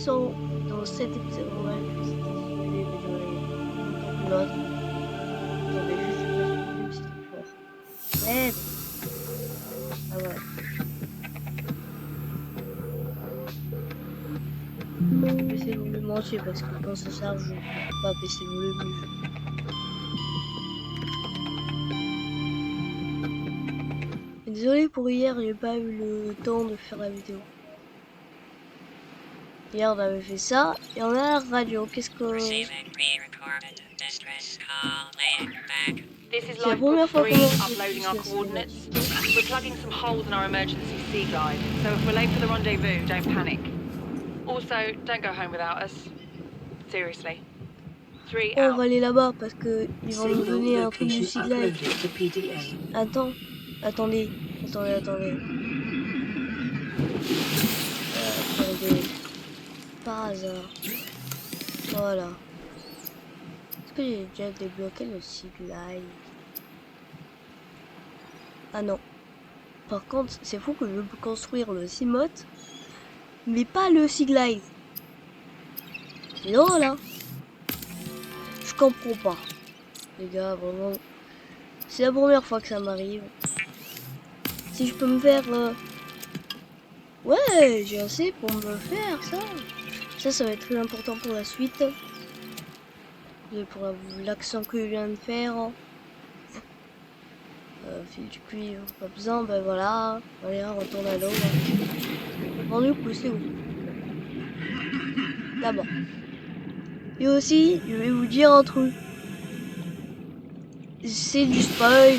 sont dans cet épisode. Ouais, c'était désolé, mais j'aurais longtemps que l'autre. J'avais juste le volume, c'était fort. Ouais. Ah ouais. Je vais baisser le volume entier parce que quand ça charge, je peux pas baisser le volume du jeu. Désolé pour hier, j'ai pas eu le temps de faire la vidéo. Hier, on avait fait ça et on a la radio. Qu'est-ce que... This is C'est la Lifeboat première fois 3 qu'on uploading our coordinates. We're plugging some holes in our emergency sea glide, so if we're late for the rendezvous, don't panic. Also, don't go home without us. Seriously. 3 On out. va aller là-bas parce que ils vont nous donner un truc du Seaglide. Attends, attendez. Attendez. Par hasard. Voilà. Est-ce que j'ai déjà débloqué le Seaglide? Ah non. Par contre, c'est fou que je peux construire le Seamoth, mais pas le Seaglide. Et voilà. Je comprends pas. Les gars, vraiment. C'est la première fois que ça m'arrive. Si je peux me faire... Ouais, j'ai assez pour me faire ça. Ça va être très important pour la suite. Pour l'accent que je viens de faire. Fil du cuivre, pas besoin, ben voilà. Allez, on retourne à l'eau. Bon, du coup, c'est où? Là-bas. Et aussi, je vais vous dire un truc. C'est du spoil.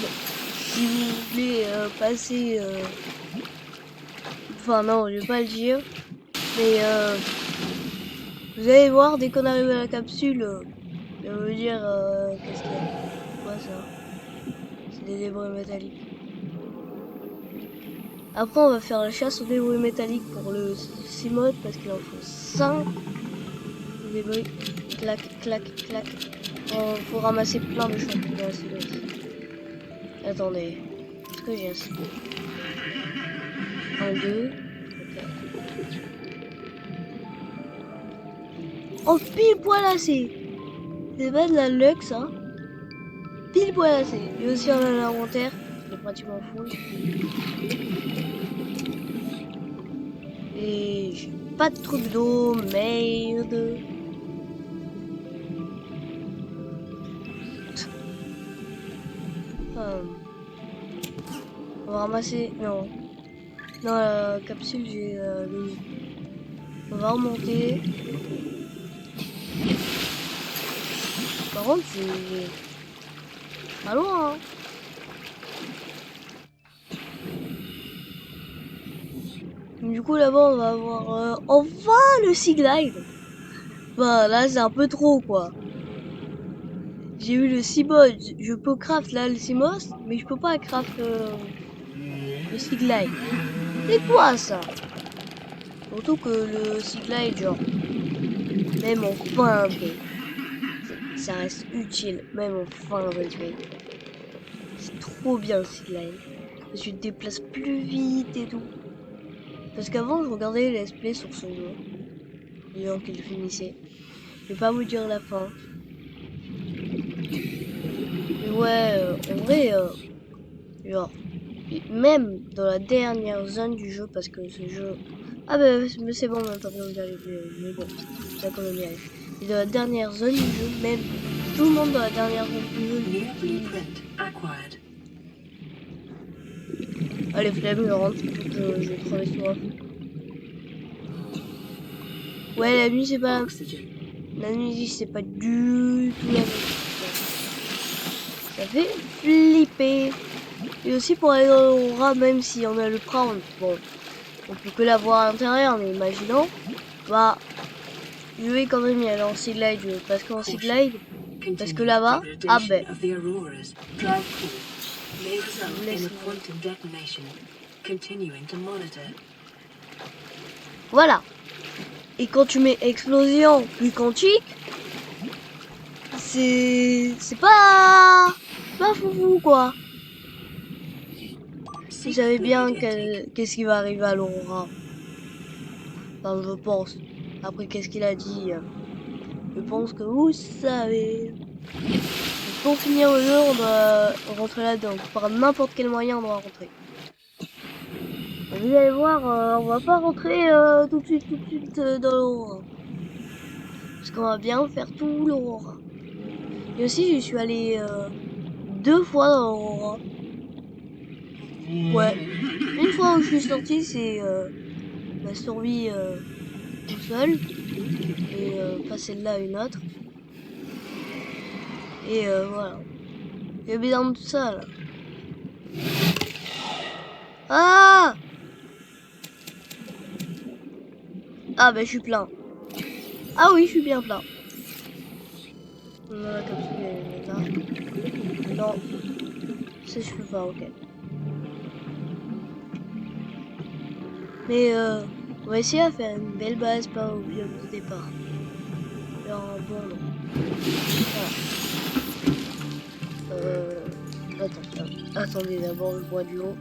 Si vous voulez passer... Enfin non, je vais pas le dire. Mais vous allez voir, dès qu'on arrive à la capsule, je vais vous dire... qu'est-ce qu'il y a? Quoi ça? C'est des débris métalliques. Après, on va faire la chasse aux débris métalliques pour le Seamoth parce qu'il en faut 5 débris. Clac, clac, clac. Faut ramasser plein de choses dans la silhouette. Attendez. Est-ce que j'ai assez? 1, 2. Oh, pile poil assez. C'est pas de la luxe, hein. Pile poil assez. Et aussi, on a l'inventaire. Il est pratiquement full. Et j'ai pas de truc d'eau. Merde. On va ramasser... Non. Dans la capsule, j'ai le... On va remonter. Par contre, c'est pas loin, hein. Du coup, là-bas, on va avoir enfin le Seaglide. Bah, là, c'est un peu trop, quoi. J'ai eu le Seamoth. Je peux craft là le Seamoth, mais je peux pas craft le Seaglide. C'est quoi ça? Surtout que le Seaglide, genre, même en fin de game, ça reste utile, même en fin de game. C'est trop bien le Seaglide. Je me déplace plus vite et tout. Parce qu'avant, je regardais les let's play sur ce jeu, les gens qui le finissaient. Je vais pas vous dire la fin. Mais ouais, en vrai, genre, même dans la dernière zone du jeu, parce que ce jeu... Ah bah c'est bon, on a pas besoin d'y aller, mais bon, c'est quand même y aller. Et dans la dernière zone du jeu, même tout le monde dans la dernière zone du jeu... Allez, flemme, je rentre, je vais crever soif. Ouais, la nuit c'est pas... La nuit c'est pas du tout la même chose. Ça fait flipper. Et aussi pour aller dans l'aurora, même si on a le crown, bon, on peut que la voir à l'intérieur, mais imaginons, bah, je vais quand même y aller en Seaglide, parce qu'en Seaglide, parce que là-bas, ah ben, voilà. Et quand tu mets explosion puis quantique, c'est pas foufou quoi. Vous savez bien qu'est-ce qui va arriver à l'aurora. Enfin, je pense. Après, qu'est-ce qu'il a dit? Je pense que vous savez. Pour finir le jeu, on doit rentrer là-dedans. Par n'importe quel moyen, on doit rentrer. Vous allez voir, on va pas rentrer tout de suite dans l'Aurora. Parce qu'on va bien faire tout l'Aurora. Et aussi, je suis allé 2 fois dans l'Aurora. Ouais. Une fois où je suis sorti, c'est ma survie tout seul. Et pas celle-là, une autre. Et voilà. Il y a bien tout ça, là. Ah! Ah, ben, je suis plein. Ah oui, je suis bien plein. Voilà, comme ça, non. Ça, je peux pas, ok. Mais on va essayer à faire une belle base par au biome de départ. Alors, bon, non. Voilà. Attendez, d'abord, je bois de l'eau.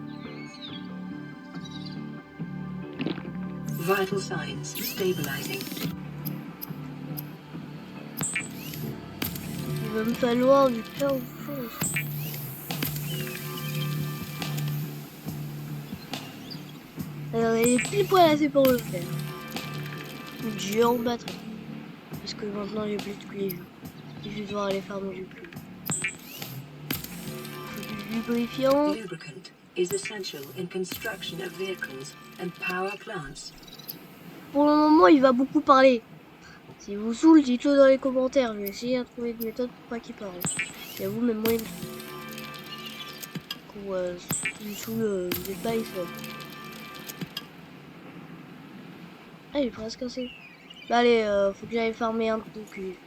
Vital signs stabilizing. Il va me falloir du plein de choses. Alors, il est pile poil assez pour le faire. Une géante batterie. Parce que maintenant, j'ai plus de cuivre. Et je vais devoir aller farmer du cuivre. Du lubrifiant. Lubricant is essential in construction of vehicles and power plants. Pour le moment, il va beaucoup parler. Si vous saoule, dites-le dans les commentaires. Je vais essayer de trouver une méthode pour pas qu'il parle. Et vous, même moi, il me saoule, vous êtes pas les seuls. Ah, il est presque assez. Bah, allez, faut que j'aille farmer un peu de cuivre.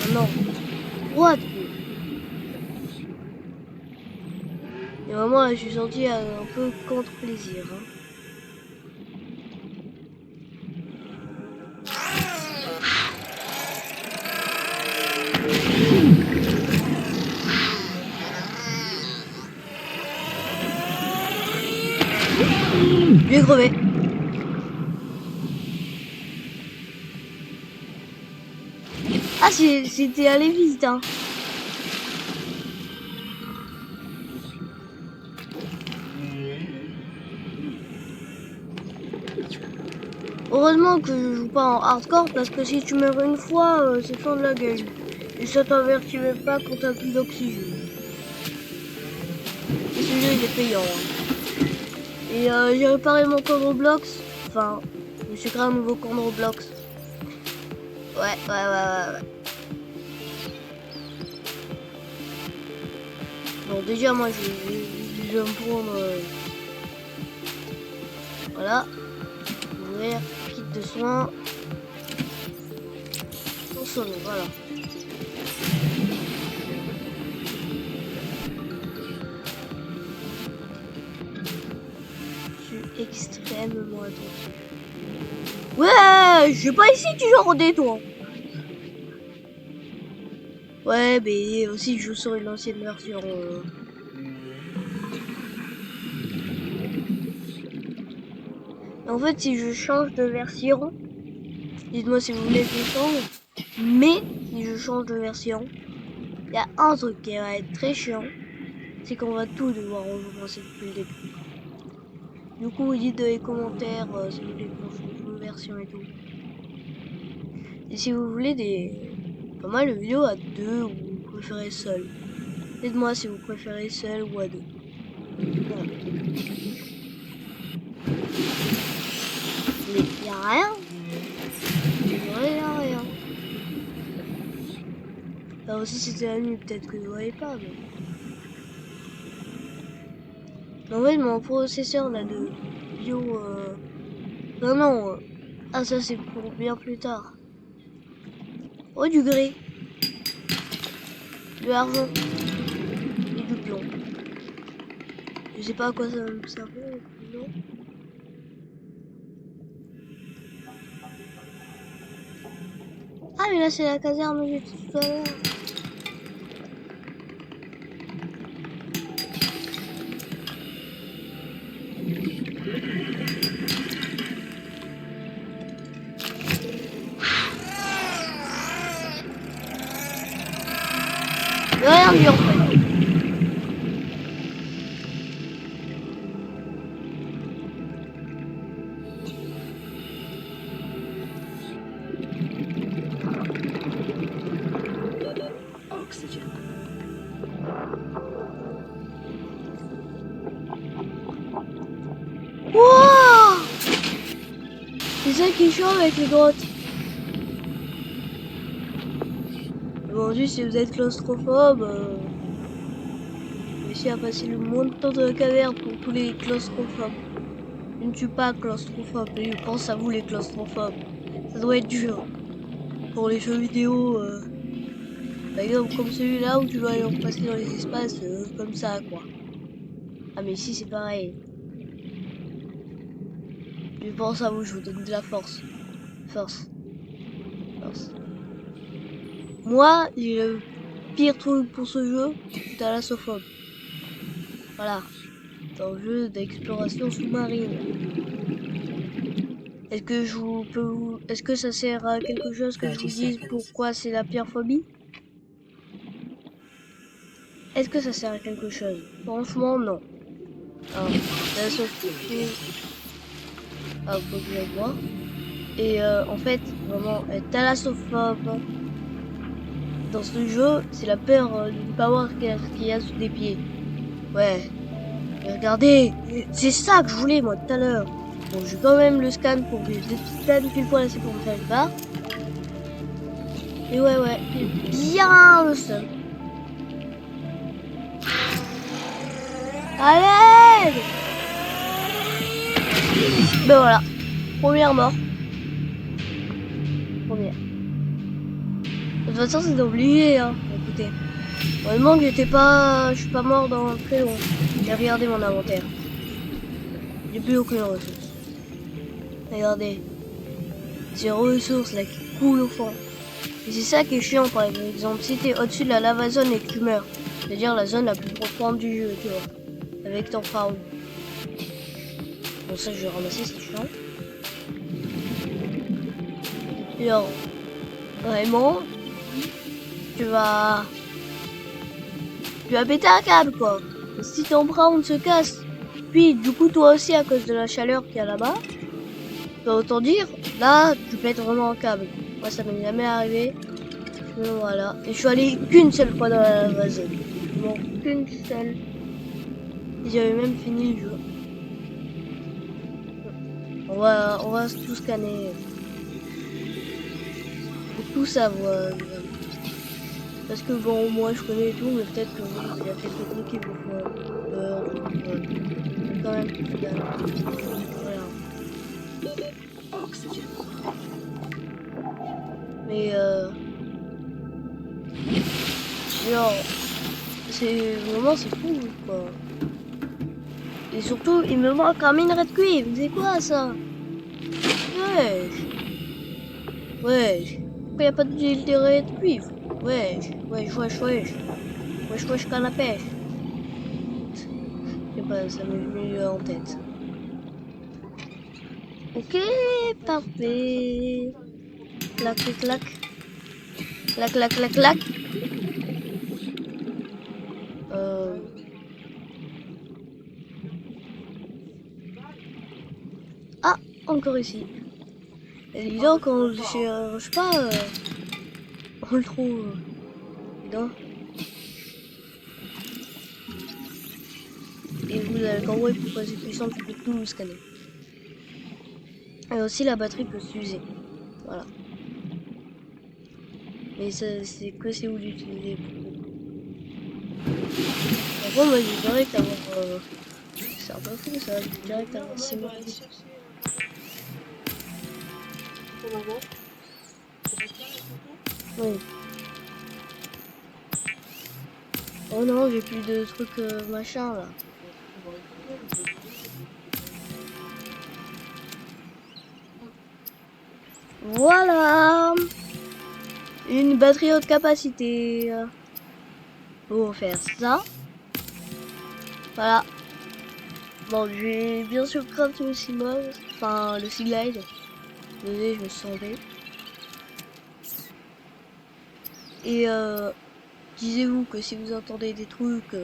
Ah, non. 3 de cuivre. Et vraiment, là, je suis sorti un peu contre plaisir. Hein. Je vais crever. Ah, c'était allé vite, hein. Heureusement que je joue pas en hardcore parce que si tu meurs une fois, c'est fin de la game. Et ça t'avertit même pas quand t'as plus d'oxygène. Et celui-là il est payant. Hein. Et j'ai réparé mon camp de Roblox. Enfin, je me suis créé un nouveau camp de Roblox. Ouais. Bon, déjà, moi, je vais me prendre... voilà. Ouvrir, kit de soins. Consommer, voilà. Je suis extrêmement attentif. Ouais, je suis pas ici, tu joues rodé, toi. Ouais, mais aussi je joue sur une ancienne version. En fait, si je change de version, dites-moi si vous voulez que je change. Mais si je change de version, il y a un truc qui va être très chiant, c'est qu'on va tout devoir recommencer depuis le début. Du coup, vous dites dans les commentaires si vous voulez qu'on change de version et tout. Et si vous voulez pas mal de vidéos à deux ou vous préférez seul. Dites-moi si vous préférez seul ou à deux. Voilà. Mais y a rien. Rien. Là aussi c'était la nuit, peut-être que vous voyez pas, mais... En fait, mon processeur là de bio... Non. Ah, ça c'est pour bien plus tard. Oh, du grès. De l'argent. Et du plomb. Je sais pas à quoi ça va me servir, non. Ah, mais là c'est la caserne où j'étais tout à l'heure. ça qui est chiant avec les grottes. Bon, juste si vous êtes claustrophobe, réussissez à passer le moins de temps de la caverne pour tous les claustrophobes. Je ne suis pas claustrophobe, et je pense à vous les claustrophobes. Ça doit être dur. Pour les jeux vidéo, par exemple comme celui-là où tu dois aller passer dans les espaces comme ça, quoi. Ah mais ici c'est pareil. Je pense à vous, je vous donne de la force. Force. Force. Moi, j'ai le pire truc pour ce jeu, thalassophobie. Voilà. C'est un jeu d'exploration sous-marine. Est-ce que je vous peux vous... Est-ce que ça sert à quelque chose que je vous dise pourquoi c'est la pire phobie? Est-ce que ça sert à quelque chose? Franchement, non. Alors, thalassophobie... Ah, faut que j'aille voir. Et en fait, vraiment, être thalassophobe dans ce jeu, c'est la peur de ne pas voir ce qu'il y a sous tes pieds. Ouais. Mais regardez, c'est ça que je voulais moi tout à l'heure. Bon, j'ai quand même le scan pour que je scanne pile poil assez pour me faire une barre. Et ouais, j'ai bien le seul. Allez! Ben voilà, première mort. Première. De toute façon, c'est obligé, hein. Écoutez. Heureusement que je suis pas mort dans très long. J'ai regardé mon inventaire. J'ai plus aucune ressource. Regardez. Ces ressources là qui coulent au fond. Et c'est ça qui est chiant par exemple. Si t'es au-dessus de la lava zone et que tu meurs. C'est-à-dire la zone la plus profonde du jeu, tu vois. Avec ton pharaon. Bon ça je vais ramasser, c'est chiant. Et alors, vraiment, tu vas péter un câble quoi. Et si ton pharaon se casse, puis du coup toi aussi à cause de la chaleur qu'il y a là-bas, bah, autant dire, là tu pètes vraiment un câble. Moi ça m'est jamais arrivé. Mais voilà. Et je suis allé qu'une seule fois dans la lava zone. Bon, qu'une seule. J'avais même fini le jeu. On va tout scanner. Pour tout savoir. Parce que bon, moi je connais tout, mais peut-être que il y a quelques trucs qui vous font peur. Quand même, voilà. Mais genre, c'est fou quoi. Et surtout, il me manque un minerai de cuivre. C'est quoi ça? Wesh. Pourquoi y a pas de minerai de cuivre? Wesh, canne à pêche. Je sais pas, ça m'est venu en tête. Ok, parfait. Clac, clac, clac. Clac, clac, clac, clac. Ah, encore ici. Et dis donc, on le cherche pas. On le trouve. Non. Et vous avez compris pourquoi c'est puissant, tu peux tout scanner. Et aussi la batterie peut s'user. Voilà. Mais c'est que si vous l'utilisez. Par contre, moi j'ai direct avoir. C'est un peu fou ça, j'ai direct avoir 6 mois. Oui. Oh non, j'ai plus de trucs machin là. Voilà, une batterie haute capacité pour faire ça. Voilà. Bon, j'ai bien sûr crafté le Simon, enfin le Sea Glide. Désolé, je me suis trompé. Et disez-vous que si vous entendez des trucs,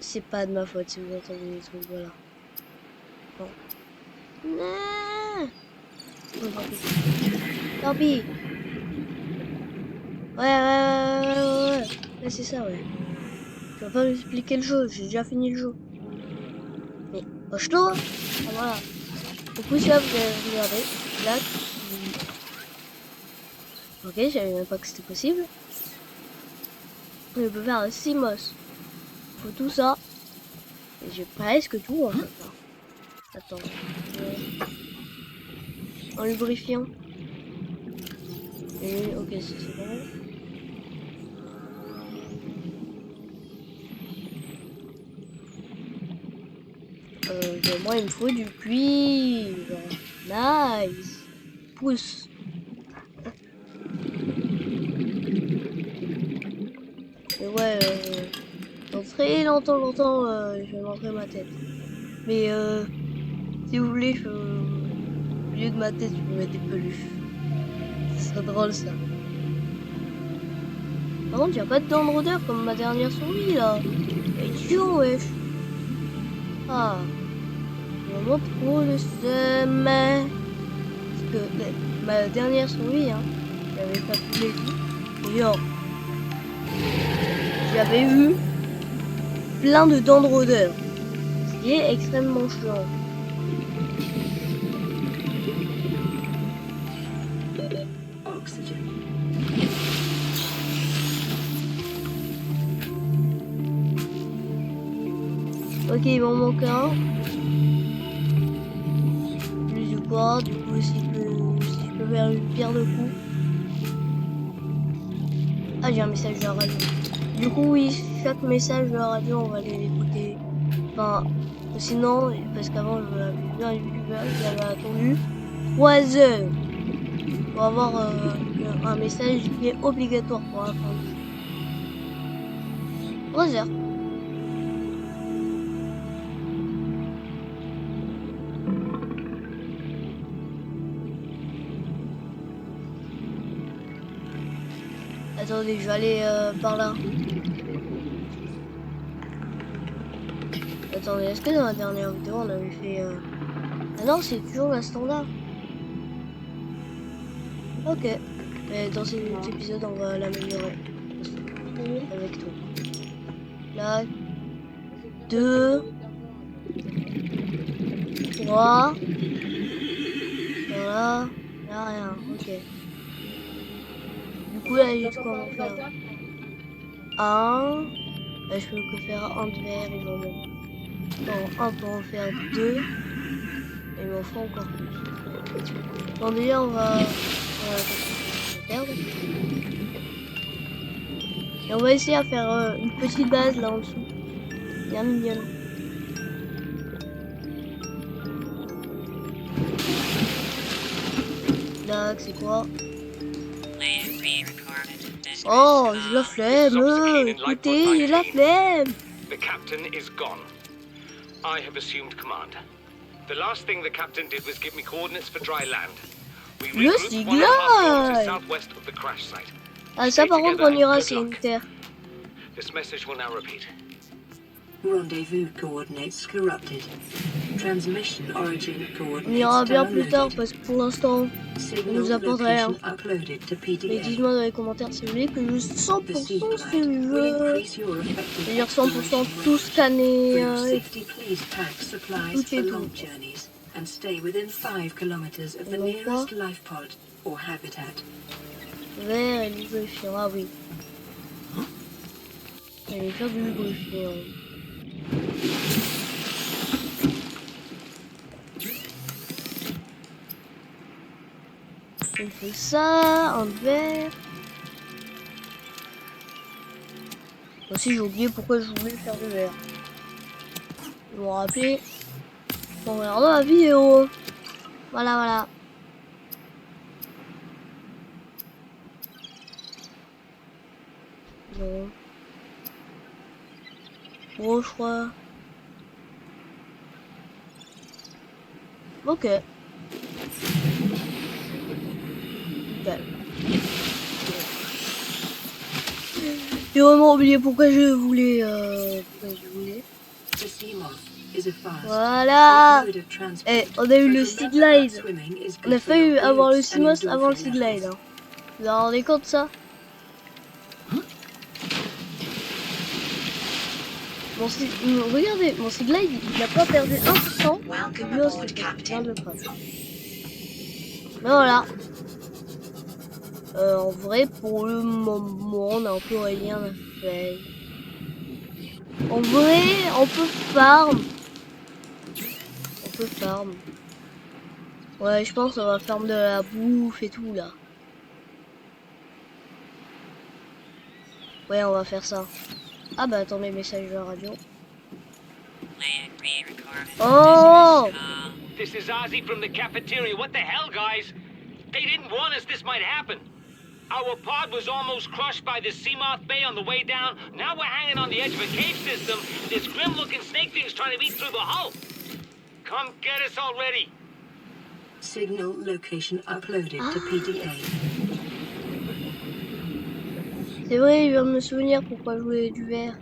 c'est pas de ma faute si vous entendez des trucs, voilà. Bon. Non. Tant pis. Ouais, c'est ça, ouais. Je vais pas vous expliquer le jeu, j'ai déjà fini le jeu. Mais, poche-toi. Ah, voilà. Du coup, ça, vous avez regardé. Là. Ok, je savais même pas que c'était possible. Je peux faire un CMOS. Faut tout ça. Et j'ai presque tout en fait. Hein. Attends. En lubrifiant. Et ok, c'est bon. Moi il me faut du cuivre. Nice. Pousse. Et ouais, dans très longtemps, je vais montrer ma tête. Mais si vous voulez, au lieu de ma tête, je peux mettre des peluches. Ce serait drôle ça. Par contre, il n'y a pas de dents de rôdeur comme ma dernière souris là. Et chiant, wesh. Ah. Vraiment trop le seum. Parce que ma dernière souris, hein, j'avais pas pu les tout. Et genre, j'avais eu plein de dents de rôdeur. Ce qui est extrêmement chiant. Oxygen. Ok, il m'en manque un. Plus du poids, du coup si je peux faire une pierre de coups. Ah, j'ai un message de la radio. Du coup oui, chaque message de la radio on va les écouter. Enfin, sinon, parce qu'avant j'avais attendu 3 heures pour avoir un message qui est obligatoire pour attendre. 3 heures. Attendez, je vais aller par là. Attendez, est-ce que dans la dernière vidéo on avait fait... Ah non, c'est toujours la standard. Ok. Mais dans cet épisode, on va l'améliorer. Avec tout. Là. 2. 3. Voilà. Là, rien. Ok. Du coup, là, j'ai tout comment faire. 1. Là, je peux que faire un de verre, il m'en manque. Non, 1 pour en faire 2. Et il m'en faut encore plus. Bon, déjà, on va perdre. Et on va essayer à faire une petite base là en dessous. Bien mignonne. Là, c'est quoi? Oh, j'ai la flemme. Écoutez, j'ai la flemme. The captain is gone. I have assumed command. The last thing the captain did was give me coordinates for dry land. We Le regrouped 1.5 kilometers signal. southwest of the crash site. Ah, ça par contre, on ira, c'est une terre. This message will now repeat. Rendezvous coordinates corrupted. Transmission origin coordinates On ira bien plus downloaded. tard parce que pour l'instant, Signal nous apporte rien. location uploaded to mais PDA. dites-moi dans les commentaires si vous voulez que je 100% The ce Seaglide que je will veux. increase your effective C'est-à-dire 100% exploration tout rate. scanner. For your safety, please pack supplies Tout for et long tout. journeys and stay within 5 kilometers of the Et donc quoi? nearest life pod or habitat. Vert et lubrifiant, ah oui. Je vais faire du lubrifiant. On fait ça, un verre. Aussi j'ai oublié pourquoi je voulais faire du verre. Je me rappelais en regardant la vidéo. Voilà, voilà. Non. Bon, je crois. Ok. Nickel. J'ai vraiment oublié pourquoi je voulais. The Seamoth is a fast, Voilà. safe mode of transport. Eh, on a eu le But Sea remember that Glide. swimming is On good a for failli your avoir le glutes and CMOS avant le endorphin Sea Glide. levels. Hein. Vous vous rendez compte de ça? Regardez, mon Seaglide, il n'a pas perdu 1%. Et lui aussi, il vient de crash. Mais voilà. En vrai, pour le moment, on n'a un peu rien à faire. En vrai, on peut farm. On peut farm. Ouais, je pense qu'on va farm de la bouffe et tout, là. Ouais, on va faire ça. Ah bah attendez, message de la radio. Oh! This is Ozzy from the cafeteria. What the hell, guys? They didn't warn us this might happen. Our pod was almost crushed by the Seamoth Bay on the way down. Now we're hanging on the edge of a cave system. This grim-looking snake thing's trying to eat through the hull. Come get us already. Signal location uploaded to PDA. C'est vrai, il vient de me souvenir pourquoi je voulais du verre.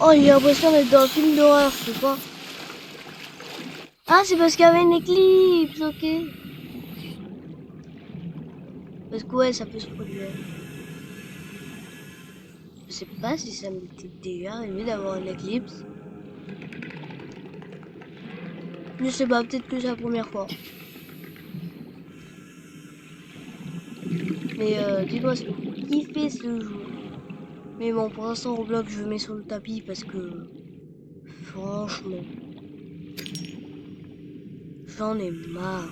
Oh, j'ai l'impression d'être dans un film d'horreur, je sais pas. Ah, c'est parce qu'il y avait une éclipse, ok. Parce que ouais, ça peut se produire. Je sais pas si ça m'était déjà arrivé d'avoir une éclipse. Je sais pas, peut-être que c'est la première fois. Mais dites-moi ce que vous kiffez ce jeu. Mais bon, pour l'instant, Roblox, je le mets sur le tapis parce que... Franchement... J'en ai marre.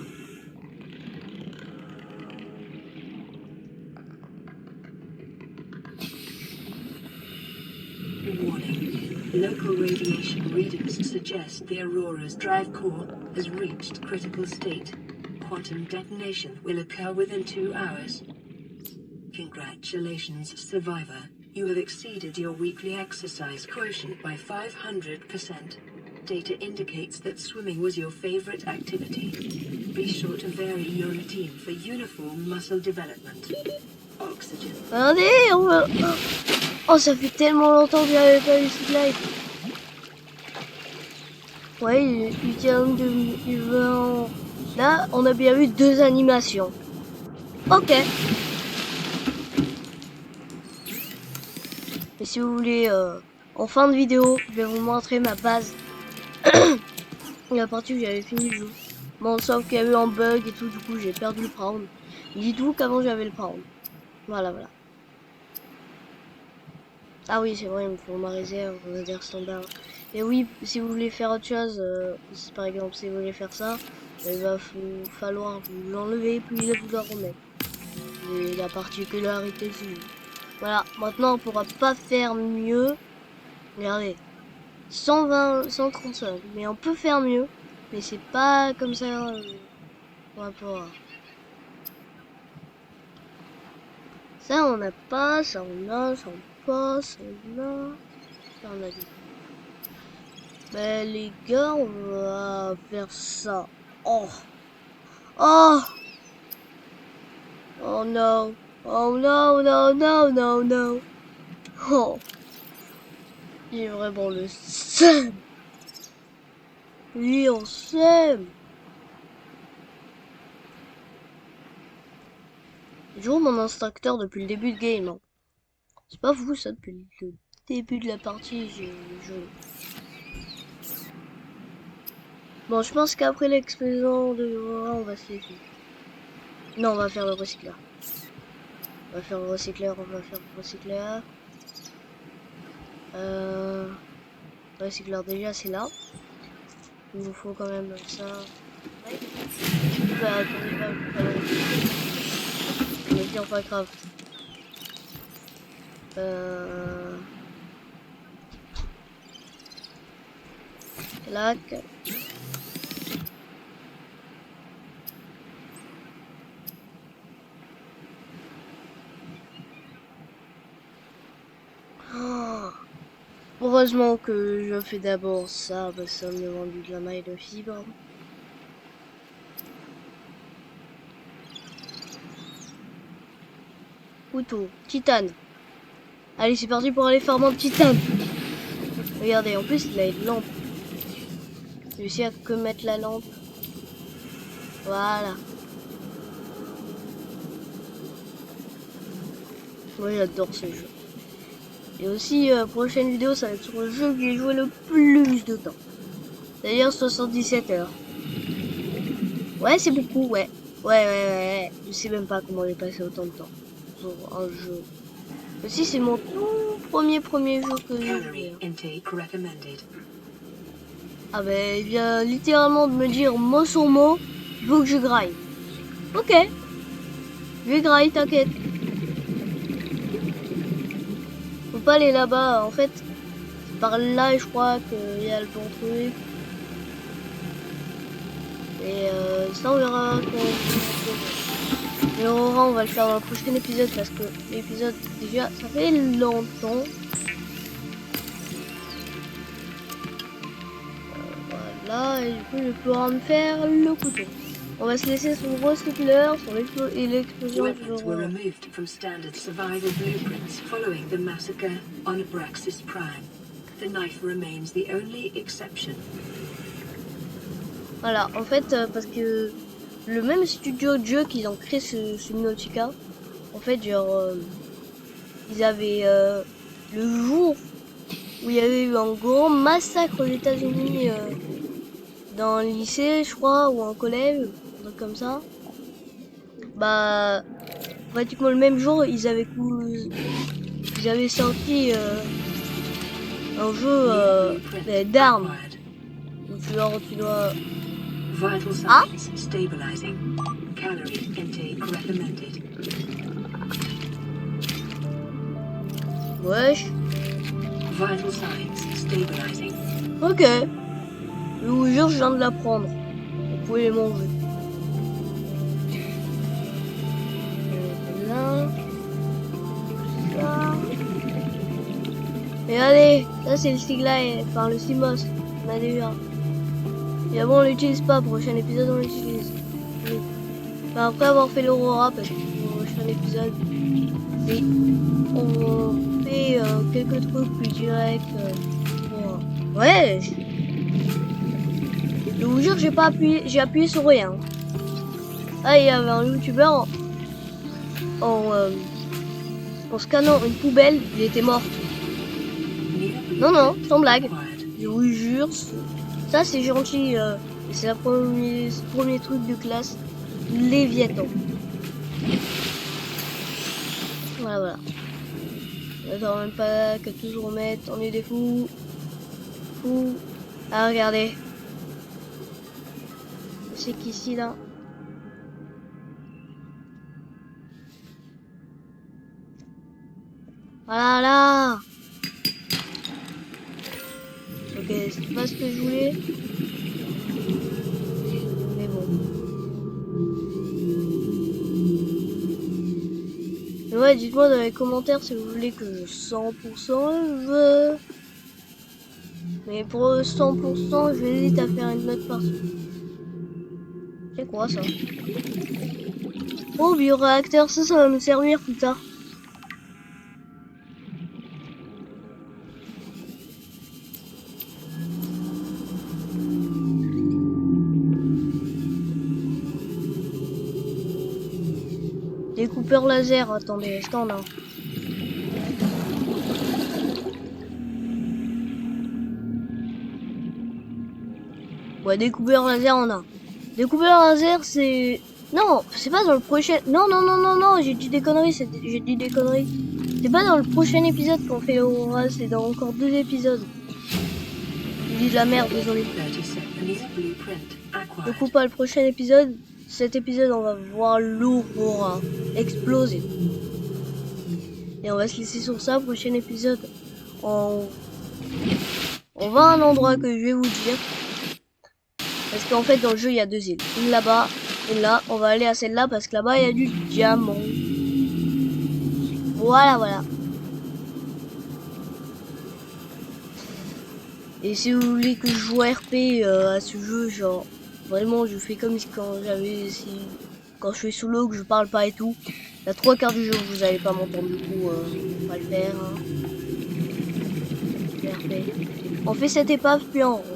Warning. Local radiation readings suggest the Aurora's drive core has reached critical state. Quantum detonation will occur within 2 hours. Congratulations, survivor. You have exceeded your weekly exercise quotient by 500%. Data indicates that swimming was your favorite activity. Be sure to vary your routine for uniform muscle development. Oxygen. Regardez, on va... Oh, ça fait tellement longtemps que j'avais pas eu ce live. Ouais, il vient de... Là, on a bien vu 2 animations. Ok. Et si vous voulez, en fin de vidéo, je vais vous montrer ma base. La partie où j'avais fini le jeu. Bon, sauf qu'il y a eu un bug et tout, du coup j'ai perdu le prendre. Dites-vous qu'avant j'avais le prendre. Voilà, voilà. Ah oui, c'est vrai, il me faut ma réserve, on va dire standard. Et oui, si vous voulez faire autre chose, par exemple, si vous voulez faire ça, il va falloir vous l'enlever puis vous la remettre. C'est la particularité du jeu. Voilà, maintenant on pourra pas faire mieux. Regardez, 120, 135, mais on peut faire mieux. Mais c'est pas comme ça on va pouvoir. Ça on n'a pas, ça on a, ça on pas, ça on a, ça on a dit. Ben les gars, on va faire ça. Oh, oh, oh no, oh no, no, no, no, no. Oh, j'ai vraiment le seum. Oui, on s'aime. J'ai toujours mon instructeur depuis le début de game. Hein. C'est pas vous ça, depuis le début de la partie, j'ai joué. Bon, je pense qu'après l'explosion de on va se laisser. Non, on va faire le recycleur. On va faire le recycleur, on va faire le recycleur. Le recycleur déjà c'est là. Il nous faut quand même ça. Ouais. Bah, attendez pas. Mais bien pas grave. Clac. Oh. Heureusement que je fais d'abord ça, parce que ça me vendu de la maille de fibre. couteau, titane. Allez, c'est parti pour aller farmer en titane. Regardez, en plus, il a une lampe. J'ai réussi à que mettre la lampe. Voilà. Moi, j'adore ce jeu. Et aussi, prochaine vidéo, ça va être sur le jeu que j'ai joué le plus de temps. D'ailleurs, 77 heures. Ouais, c'est beaucoup, ouais. Ouais. Je sais même pas comment j'ai passé autant de temps sur un jeu. Aussi, c'est mon tout premier jeu que j'ai joué. Ah ben, il vient littéralement de me dire mot sur mot, il faut que je graille. Ok. Je vais grailler, t'inquiète. Faut pas aller là-bas, en fait. C'est par là, je crois qu'il y a le bon truc. Et ça, on verra quand mais on va le faire dans le prochain épisode parce que l'épisode, déjà, ça fait longtemps. Voilà, et du coup, je peux en faire le couteau. On va se laisser sur Rose Killer, sur l'explosion du Weapons were removed from standard survival blueprints following the massacre on Abraxas Prime. The knife remains the only exception. Voilà, en fait, parce que le même studio de jeu qu'ils ont créé ce Subnautica, en fait, genre, ils avaient le jour où il y avait eu un grand massacre aux États-Unis dans un lycée, je crois, ou un collège, un truc comme ça. Bah, pratiquement le même jour, ils avaient sorti un jeu d'armes. Donc, genre, tu dois... Vital signs stabilizing. Calorie intake recommended. Wesh. Vital signs stabilizing. Ok. Je vous jure, je viens de la prendre. Vous pouvez les manger. Là. Ça. Et allez, ça c'est le Siglide, enfin le Simos. On a déjà. Et bon, on l'utilise pas, prochain épisode on l'utilise. Enfin, après avoir fait l'Aurora, parce que prochain épisode, on fait quelques trucs plus directs. Ouais. Je vous jure, j'ai appuyé sur rien. Ah, il y avait un youtubeur en scannant une poubelle, il était mort. Non, sans blague. Je vous jure, ça c'est gentil. C'est le premier truc de classe. Léviathan. Voilà. Attends, même pas qu'à toujours remettre. On est des fous. Ah, regardez. C'est qu'ici là. Voilà. Ok, c'est pas ce que je voulais. Mais bon. Mais ouais, dites-moi dans les commentaires si vous voulez que je 100% veux. Mais pour 100%, je vais à faire une note partout. C'est quoi ça? Oh, bioréacteur, ça va me servir plus tard. Découpeur laser, attendez, est-ce qu'on a? Ouais, découpeur laser, on a. Découpeur laser, c'est... Non, c'est pas dans le prochain... Non, j'ai dit des conneries, C'est pas dans le prochain épisode qu'on fait l'Aurora, c'est dans encore 2 épisodes. Je dis de la merde, désolé. Du coup, pas le prochain épisode. Cet épisode, on va voir l'Aurora exploser. Et on va se laisser sur ça. Prochain épisode, on va à un endroit que je vais vous dire. Parce qu'en fait, dans le jeu, il y a 2 îles. Une là-bas, une là. On va aller à celle-là parce que là-bas, il y a du diamant. Voilà. Et si vous voulez que je joue RP à ce jeu, genre, vraiment, je fais comme quand je suis sous l'eau, que je parle pas et tout. La 3/4 du jeu, vous allez pas m'entendre, du coup, on va le faire. Hein. On fait cette épave, puis on rentre.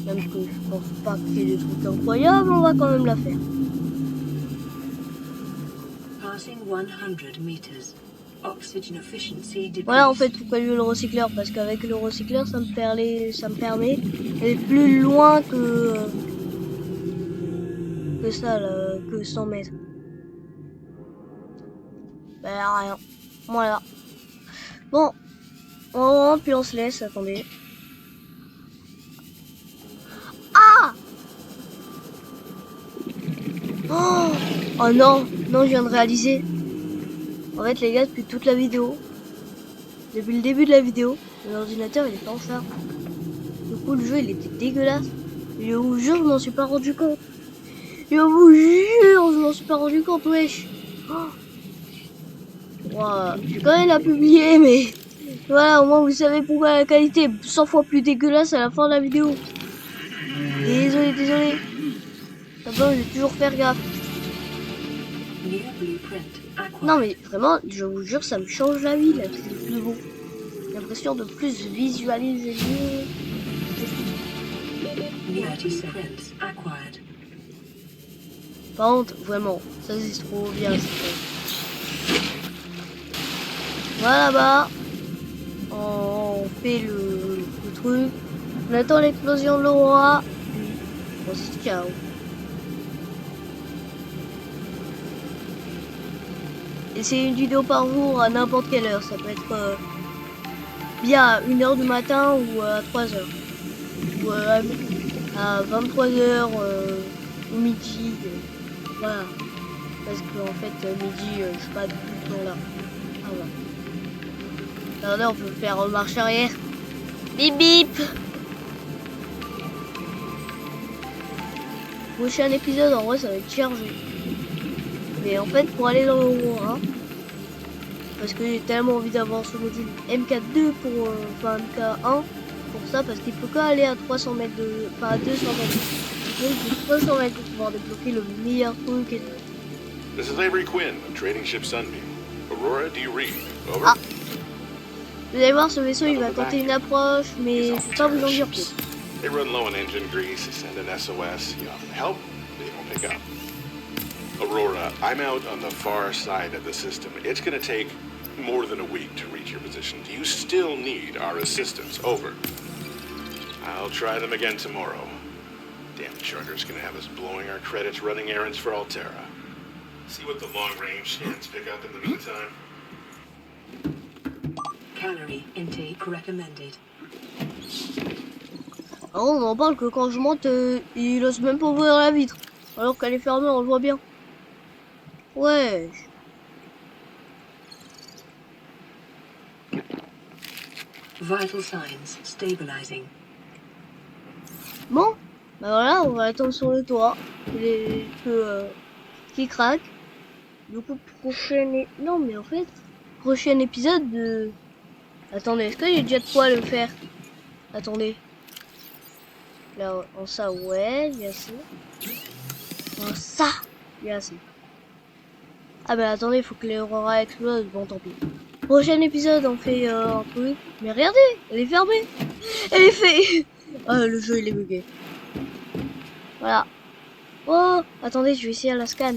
Même que je pense pas qu'il y ait des trucs incroyables, on va quand même la faire. Passing 100 meters. Oxygen efficiency decreased. Voilà en fait pourquoi il y a eu le recycleur, parce qu'avec le recycleur ça me permet d'aller plus loin que ça là, que 100 mètres. Ben rien. Voilà. Bon, on rentre puis on se laisse, attendez. Ah! Oh non, non, je viens de réaliser. En fait les gars, depuis toute la vidéo, depuis le début de la vidéo, l'ordinateur il est pas en charge. Du coup le jeu il était dégueulasse. Je vous jure, je m'en suis pas rendu compte. Je vous jure, je m'en suis pas rendu compte, wesh. Wow. Je vais quand même la publier, mais voilà, au moins vous savez pourquoi la qualité est 100 fois plus dégueulasse à la fin de la vidéo. Désolé. D'abord, je vais toujours faire gaffe. Non mais vraiment, je vous jure, ça me change la vie là, c'est plus beau. J'ai l'impression de plus visualiser mieux. Par contre, vraiment, ça c'est trop bien. Voilà là-bas, on fait le truc. On attend l'explosion de l'aurora. On se dit ciao. Et c'est une vidéo par jour à n'importe quelle heure. Ça peut être bien à 1h du matin ou à 3h. Ou à 23h ou midi. Voilà. Parce qu'en fait, midi, je suis pas tout le temps là. Ah ouais. Attendez, on peut faire marche arrière. Bip bip. Prochain épisode, en vrai, ça va être chargé. Mais en fait, pour aller dans l'Aurora, parce que j'ai tellement envie d'avoir ce module MK2 pour, enfin MK1 pour ça, parce qu'il peut qu'aller à 300 mètres de, enfin à 200 mètres. Donc j'ai 300 mètres pour pouvoir débloquer le meilleur truc et tout. This is Avery Quinn of Trading Ship Sunbeam. Aurora, do you read? Over. Ah. Vous allez voir, ce vaisseau il va tenter une approche, mais je peux pas vous en dire plus. They run low on engine grease, send an SOS, you offer help, they won't pick up. Aurora, I'm out on the far side of the system. It's gonna take more than a week to reach your position. Do you still need our assistance? Over. I'll try them again tomorrow. Damn charter's gonna have us blowing our credits running errands for Alterra. See what the long-range scans pick up in the meantime. Calorie intake recommended. Alors on en parle que quand je monte, il ose même pas ouvrir la vitre. Alors qu'elle est fermée, on le voit bien. Ouais. Vital signs stabilizing. Bon, bah voilà, on va attendre sur le toit. Qui craque. Du coup, non mais en fait, prochain épisode de... Attendez, est-ce que j'ai déjà de quoi le faire? Attendez. Là, en ça, ouais, il y a ça. En ça, il y a ça. Ah bah attendez, il faut que l'Aurora explose. Bon, tant pis. Prochain épisode, on fait un truc. Mais regardez, elle est fermée. Elle est faite. Ah, le jeu, il est bugué. Voilà. Oh, attendez, je vais essayer la scan.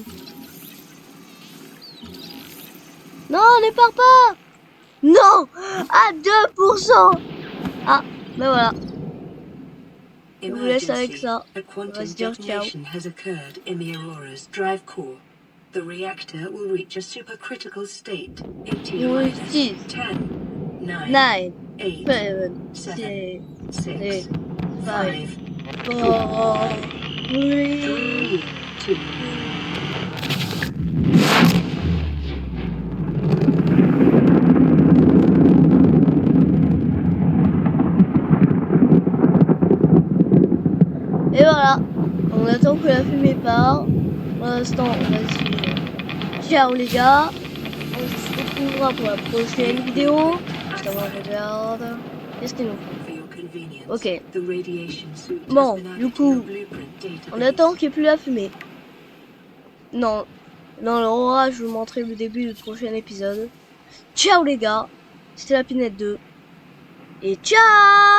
Non, ne pars pas. Non, à 2%. Ah, ben voilà. Je vous laisse avec ça. On va se dire ciao. Has occurred in the Aurora's drive core. The reactor will reach a supercritical state in T-minus 10, 9, 8, 7, 6, 5, 4, 3, 2. Et voilà, on attend que la fumée part. Pour l'instant, on va se dire ciao les gars. On se retrouvera pour la prochaine vidéo. Ça va, regarde. Qu'est-ce qu'il nous faut? Ok. Bon, du coup, on attend qu'il n'y ait plus la fumée. Non, dans l'Aurora, je vous montrerai le début du prochain épisode. Ciao les gars, c'était la Pinette 2. Et ciao!